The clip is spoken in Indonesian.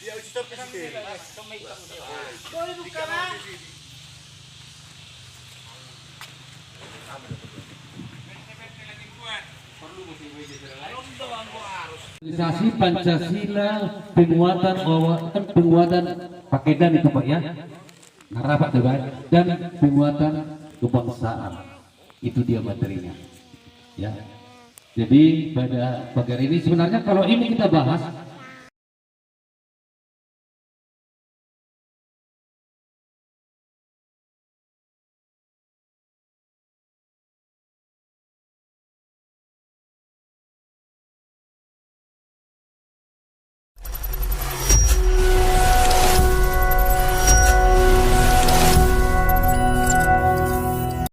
Dia stop ke sini. Boleh buka lah. Realisasi Pancasila, penguatan pakedan itu Pak ya, ngarapat tuh Pak, dan penguatan kebangsaan, itu dia materinya ya. Jadi pada pagi hari ini sebenarnya kalau ini kita bahas